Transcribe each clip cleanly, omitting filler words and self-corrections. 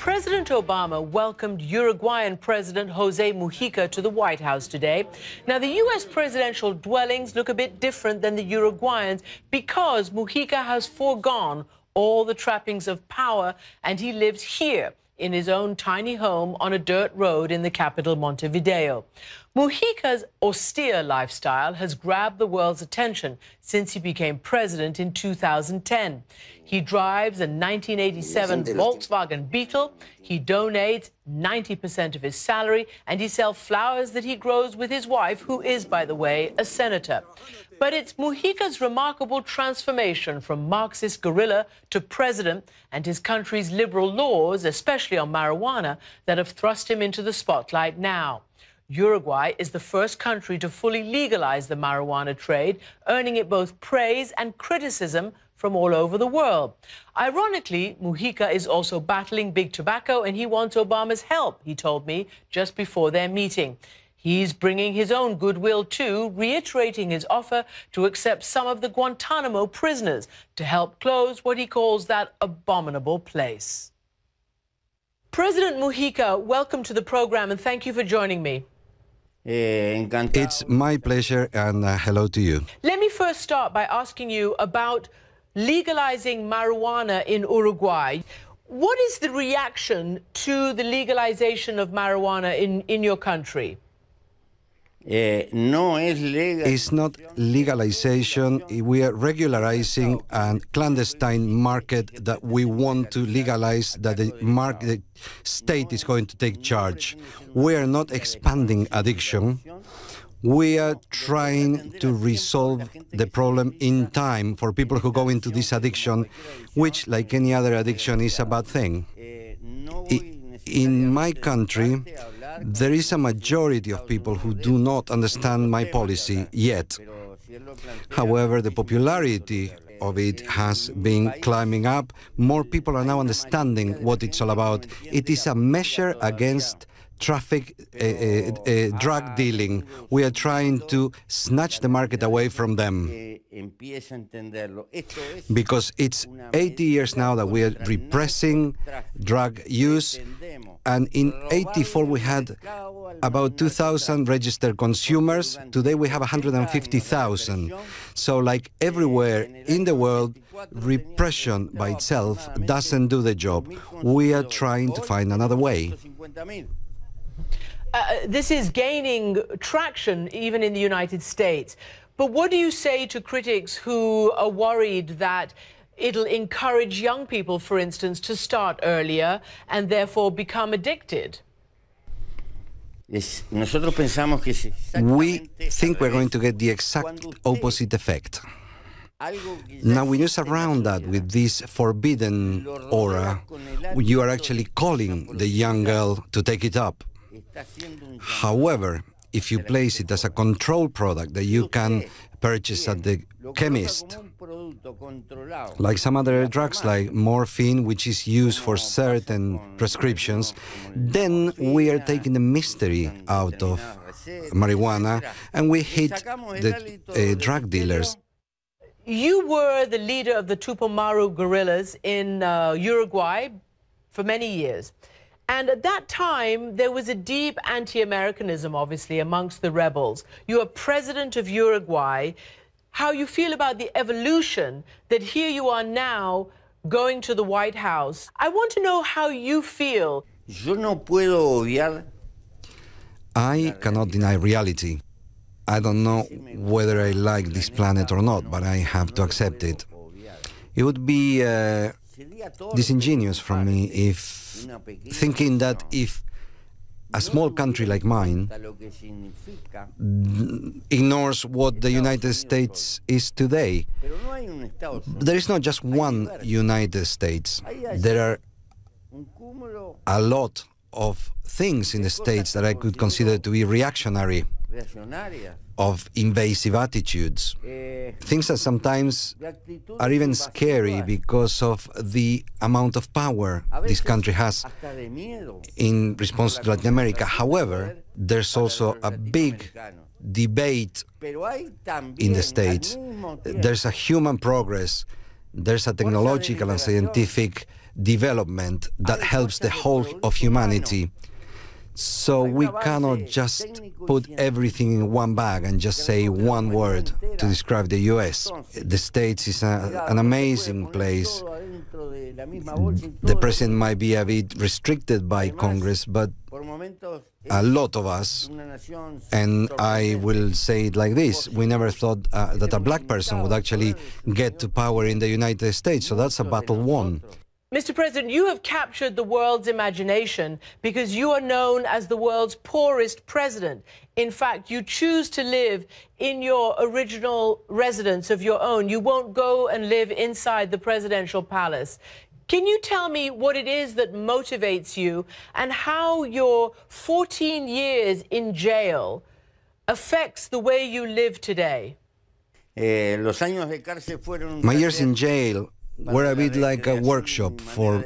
President Obama welcomed Uruguayan President José Mujica to the White House today. Now, the U.S. presidential dwellings look a bit different than the Uruguayans because Mujica has foregone all the trappings of power and he lives here in his own tiny home on a dirt road in the capital, Montevideo. Mujica's austere lifestyle has grabbed the world's attention since he became president in 2010. He drives a 1987 Volkswagen Beetle, he donates 90% of his salary, and he sells flowers that he grows with his wife, who is, by the way, a senator. But it's Mujica's remarkable transformation from Marxist guerrilla to president and his country's liberal laws, especially on marijuana, that have thrust him into the spotlight now. Uruguay is the first country to fully legalize the marijuana trade, earning it both praise and criticism from all over the world. Ironically, Mujica is also battling big tobacco, and he wants Obama's help, he told me just before their meeting. He's bringing his own goodwill too, reiterating his offer to accept some of the Guantanamo prisoners to help close what he calls that abominable place. President Mujica, welcome to the program and thank you for joining me. It's my pleasure, and hello to you. Let me first start by asking you about legalizing marijuana in Uruguay. What is the reaction to the legalization of marijuana in your country? It's not legalization. We are regularizing a clandestine market that we want to legalize, that the state is going to take charge. We are not expanding addiction. We are trying to resolve the problem in time for people who go into this addiction, which, like any other addiction, is a bad thing. In my country, there is a majority of people who do not understand my policy yet. However, the popularity of it has been climbing up. More people are now understanding what it's all about. It is a measure against drug dealing. We are trying to snatch the market away from them. Because it's 80 years now that we are repressing drug use, and in '84 we had about 2,000 registered consumers. Today we have 150,000. So like everywhere in the world, repression by itself doesn't do the job. We are trying to find another way. This is gaining traction even in the United States. But what do you say to critics who are worried that it'll encourage young people, for instance, to start earlier and therefore become addicted? We think we're going to get the exact opposite effect. Now, when you surround that with this forbidden aura, you are actually calling the young girl to take it up. However, if you place it as a control product that you can purchase at the chemist, like some other drugs like morphine, which is used for certain prescriptions, then we are taking the mystery out of marijuana and we hit the drug dealers. You were the leader of the Tupamaru guerrillas in Uruguay for many years. And at that time, there was a deep anti-Americanism, obviously, amongst the rebels. You are president of Uruguay. How you feel about the evolution that here you are now going to the White House. I want to know how you feel. I cannot deny reality. I don't know whether I like this planet or not, but I have to accept it. It would be disingenuous from me if thinking that if a small country like mine ignores what the United States is today. There is not just one United States. There are a lot of things in the States that I could consider to be reactionary, of invasive attitudes, things that sometimes are even scary because of the amount of power this country has in response to Latin America. However, there's also a big debate in the States. There's a human progress, there's a technological and scientific development that helps the whole of humanity. So we cannot just put everything in one bag and just say one word to describe the US. The States is an amazing place. The president might be a bit restricted by Congress, but a lot of us, and I will say it like this, we never thought that a black person would actually get to power in the United States, so that's a battle won. Mr. President, you have captured the world's imagination because you are known as the world's poorest president. In fact, you choose to live in your original residence of your own. You won't go and live inside the presidential palace. Can you tell me what it is that motivates you and how your 14 years in jail affects the way you live today? My years in jail were a bit like a workshop for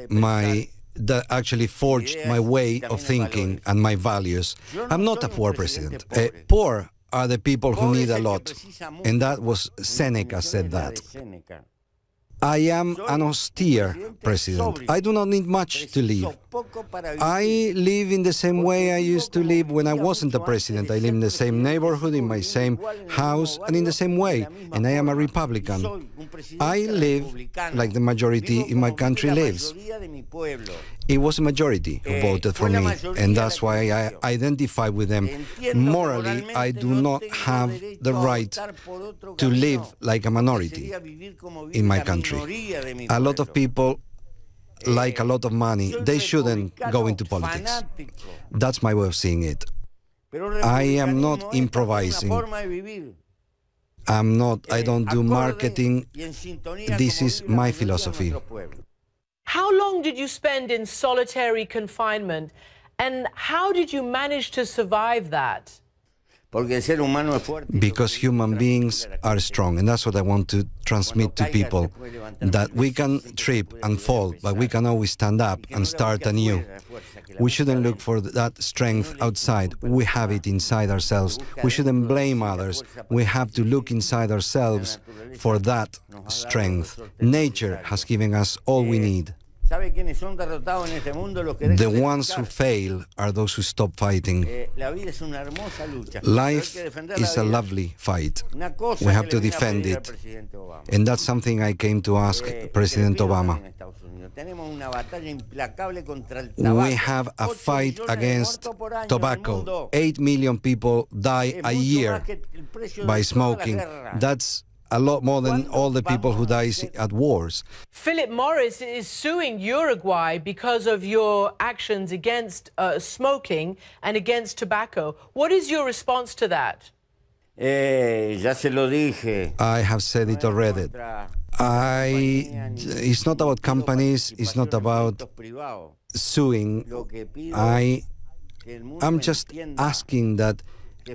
that actually forged my way of thinking and my values. I'm not a poor president. Poor are the people who need a lot, and that was Seneca said that. I am an austere president. I do not need much to live. I live in the same way I used to live when I wasn't a president. I live in the same neighborhood, in my same house, and in the same way. And I am a Republican. I live like the majority in my country lives. It was a majority who voted for me, and that's why I identify with them. Morally, I do not have the right to live like a minority in my country. A lot of people like a lot of money. They shouldn't go into politics. That's my way of seeing it. I am not improvising. I don't do marketing. This is my philosophy. How long did you spend in solitary confinement, and how did you manage to survive that? Because human beings are strong, and that's what I want to transmit to people, that we can trip and fall, but we can always stand up and start anew. We shouldn't look for that strength outside. We have it inside ourselves. We shouldn't blame others. We have to look inside ourselves for that strength. Nature has given us all we need. The ones who fail are those who stop fighting. Life is a lovely fight. We have to defend it. And that's something I came to ask President Obama. We have a fight against tobacco. 8 million people die a year by smoking. That's a lot more than all the people who die at wars. Philip Morris is suing Uruguay because of your actions against smoking and against tobacco. What is your response to that? I have said it already. It's not about companies, it's not about suing. I'm just asking that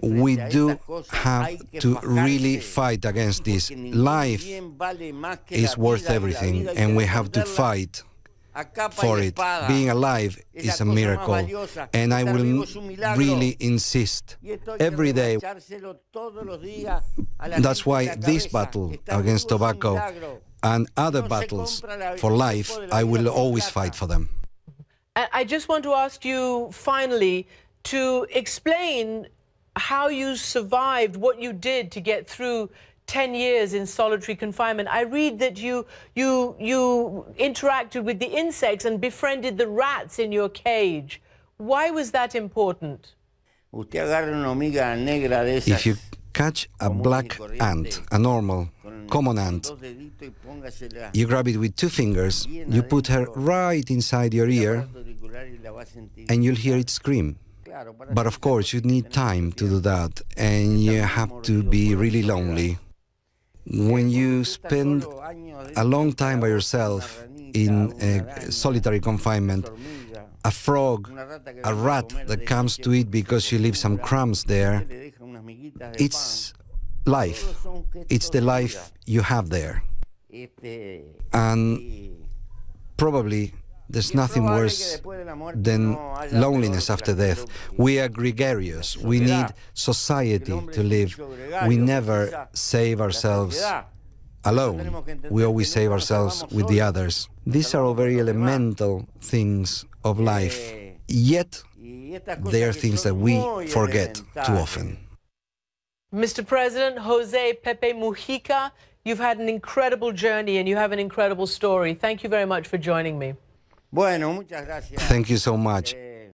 we do have to really fight against this. Life is worth everything, and we have to fight for it. Being alive is a miracle, and I will really insist every day. That's why this battle against tobacco and other battles for life, I will always fight for them. I just want to ask you finally to explain how you survived, what you did to get through 10 years in solitary confinement. I read that you interacted with the insects and befriended the rats in your cage. Why was that important? If you catch a black ant, a normal, common ant, you grab it with 2 fingers, you put her right inside your ear, and you'll hear it scream. But of course, you need time to do that, and you have to be really lonely. When you spend a long time by yourself in solitary confinement, a frog, a rat that comes to eat because you leave some crumbs there, it's life. It's the life you have there. And probably there's nothing worse than loneliness after death. We are gregarious. We need society to live. We never save ourselves alone. We always save ourselves with the others. These are all very elemental things of life, yet they are things that we forget too often. Mr. President, José Pepe Mujica, you've had an incredible journey and you have an incredible story. Thank you very much for joining me. Thank you so much.